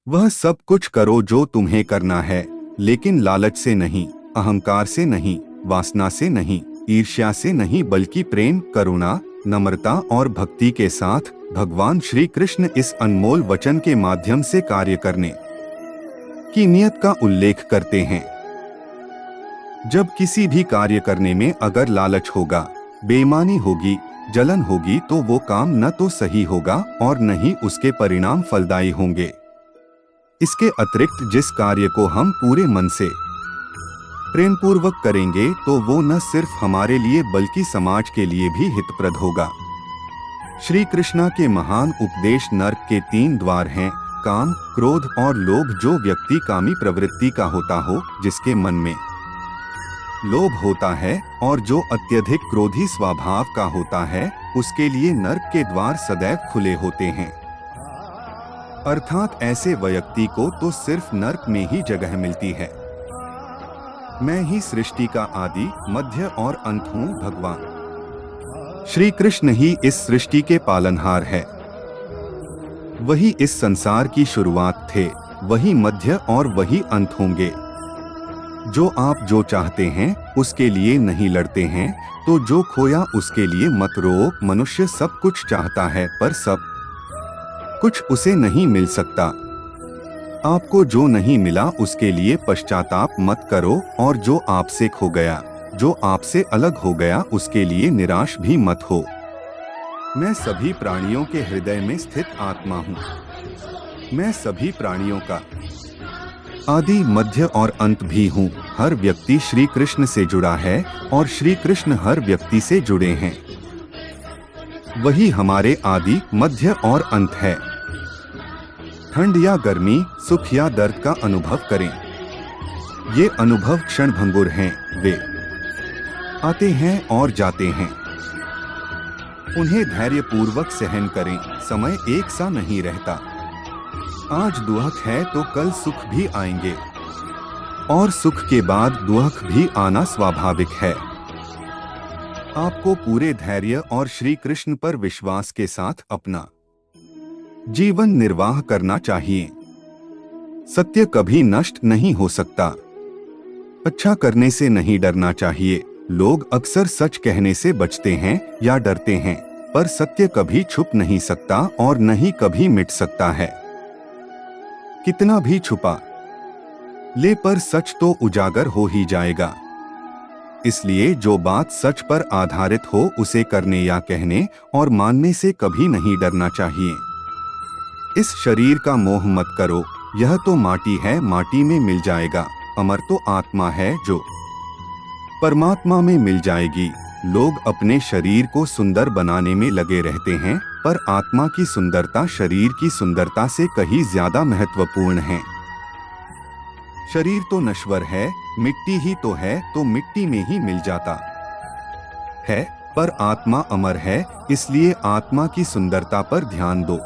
वह सब कुछ करो जो तुम्हें करना है, लेकिन लालच से नहीं, अहंकार से नहीं, वासना से नहीं, ईर्ष्या से नहीं, बल्कि प्रेम, करुणा, नम्रता और भक्ति के साथ। भगवान श्री कृष्ण इस अनमोल वचन के माध्यम से कार्य करने की नियत का उल्लेख करते हैं। जब किसी भी कार्य करने में अगर लालच होगा, बेईमानी होगी, जलन होगी, तो वो काम न तो सही होगा और न ही उसके परिणाम फलदायी होंगे। इसके अतिरिक्त जिस कार्य को हम पूरे मन से प्रेम पूर्वक करेंगे तो वो न सिर्फ हमारे लिए बल्कि समाज के लिए भी हितप्रद होगा। श्री कृष्णा के महान उपदेश नर्क के 3 द्वार हैं: काम, क्रोध और लोभ। जो व्यक्ति कामी प्रवृत्ति का होता हो, जिसके मन में लोभ होता है और जो अत्यधिक क्रोधी स्वभाव का होता है, उसके लिए नर्क के द्वार सदैव खुले होते हैं। अर्थात ऐसे व्यक्ति को तो सिर्फ नर्क में ही जगह मिलती है। मैं ही सृष्टि का आदि, मध्य और अंत हूँ। भगवान श्री कृष्ण ही इस सृष्टि के पालनहार है। वही इस संसार की शुरुआत थे, वही मध्य और वही अंत होंगे। जो आप जो चाहते हैं उसके लिए नहीं लड़ते हैं, तो जो खोया उसके लिए मत रो। मनुष्य सब कुछ चाहता है पर सब कुछ उसे नहीं मिल सकता। आपको जो नहीं मिला उसके लिए पश्चाताप मत करो, और जो आपसे खो गया, जो आपसे अलग हो गया, उसके लिए निराश भी मत हो। मैं सभी प्राणियों के हृदय में स्थित आत्मा हूँ। मैं सभी प्राणियों का आदि, मध्य और अंत भी हूँ। हर व्यक्ति श्री कृष्ण से जुड़ा है और श्री कृष्ण हर व्यक्ति से जुड़े हैं। वही हमारे आदि, मध्य और अंत है। ठंड या गर्मी, सुख या दर्द का अनुभव करें। ये अनुभव क्षणभंगुर हैं, वे आते हैं और जाते हैं। उन्हें धैर्यपूर्वक सहन करें। समय एक सा नहीं रहता। आज दुख है तो कल सुख भी आएंगे, और सुख के बाद दुख भी आना स्वाभाविक है। आपको पूरे धैर्य और श्री कृष्ण पर विश्वास के साथ अपना जीवन निर्वाह करना चाहिए। सत्य कभी नष्ट नहीं हो सकता। अच्छा करने से नहीं डरना चाहिए। लोग अक्सर सच कहने से बचते हैं या डरते हैं, पर सत्य कभी छुप नहीं सकता और न ही कभी मिट सकता है। कितना भी छुपा ले पर सच तो उजागर हो ही जाएगा। इसलिए जो बात सच पर आधारित हो उसे करने या कहने और मानने से कभी नहीं डरना चाहिए। इस शरीर का मोह मत करो, यह तो माटी है, माटी में मिल जाएगा। अमर तो आत्मा है जो परमात्मा में मिल जाएगी। लोग अपने शरीर को सुंदर बनाने में लगे रहते हैं, पर आत्मा की सुंदरता शरीर की सुंदरता से कहीं ज्यादा महत्वपूर्ण है। शरीर तो नश्वर है, मिट्टी ही तो मिट्टी में ही मिल जाता है, पर आत्मा अमर है। इसलिए आत्मा की सुंदरता पर ध्यान दो।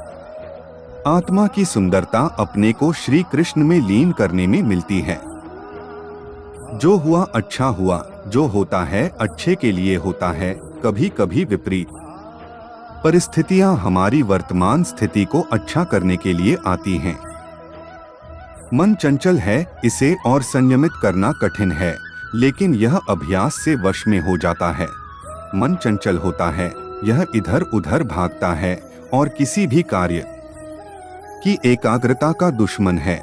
आत्मा की सुंदरता अपने को श्री कृष्ण में लीन करने में मिलती है। जो हुआ अच्छा हुआ, जो होता है अच्छे के लिए होता है। कभी कभी विपरीत परिस्थितियां हमारी वर्तमान स्थिति को अच्छा करने के लिए आती हैं। मन चंचल है, इसे और संयमित करना कठिन है, लेकिन यह अभ्यास से वश में हो जाता है। मन चंचल होता है, यह इधर उधर भागता है और किसी भी कार्य की एकाग्रता का दुश्मन है।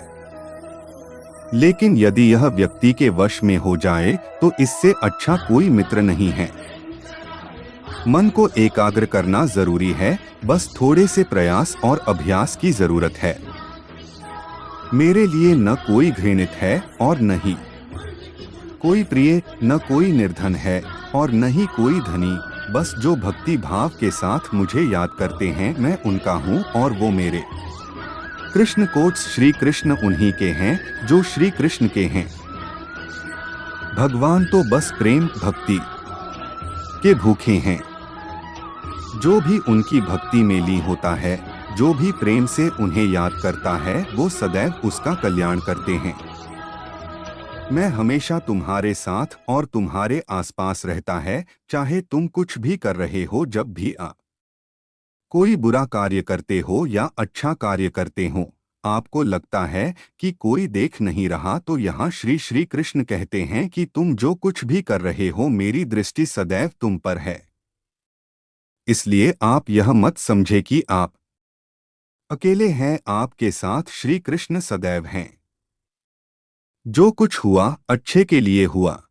लेकिन यदि यह व्यक्ति के वश में हो जाए तो इससे अच्छा कोई मित्र नहीं है। मन को एकाग्र करना जरूरी है, बस थोड़े से प्रयास और अभ्यास की जरूरत है। मेरे लिए न कोई घृणित है और न ही कोई प्रिय, न कोई निर्धन है और न ही कोई धनी। बस जो भक्ति भाव के साथ मुझे याद करते हैं, मैं उनका हूँ और वो मेरे। कृष्ण कोट्स श्री कृष्ण उन्हीं के हैं जो श्री कृष्ण के हैं। भगवान तो बस प्रेम भक्ति के भूखे हैं। जो भी उनकी भक्ति में लीन होता है, जो भी प्रेम से उन्हें याद करता है, वो सदैव उसका कल्याण करते हैं। मैं हमेशा तुम्हारे साथ और तुम्हारे आसपास रहता है, चाहे तुम कुछ भी कर रहे हो। जब भी कोई बुरा कार्य करते हो या अच्छा कार्य करते हो, आपको लगता है कि कोई देख नहीं रहा, तो यहाँ श्री श्री कृष्ण कहते हैं कि तुम जो कुछ भी कर रहे हो, मेरी दृष्टि सदैव तुम पर है। इसलिए आप यह मत समझे कि आप अकेले हैं, आपके साथ श्री कृष्ण सदैव हैं। जो कुछ हुआ अच्छे के लिए हुआ,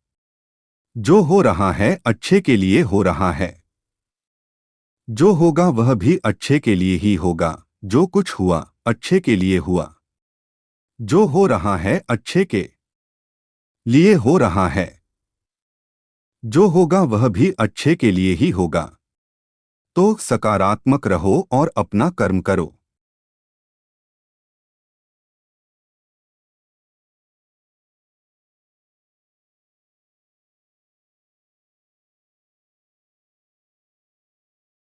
जो हो रहा है अच्छे के लिए हो रहा है, जो होगा वह भी अच्छे के लिए ही होगा। जो कुछ हुआ अच्छे के लिए हुआ, जो हो रहा है अच्छे के लिए हो रहा है, जो होगा वह भी अच्छे के लिए ही होगा। तो सकारात्मक रहो और अपना कर्म करो।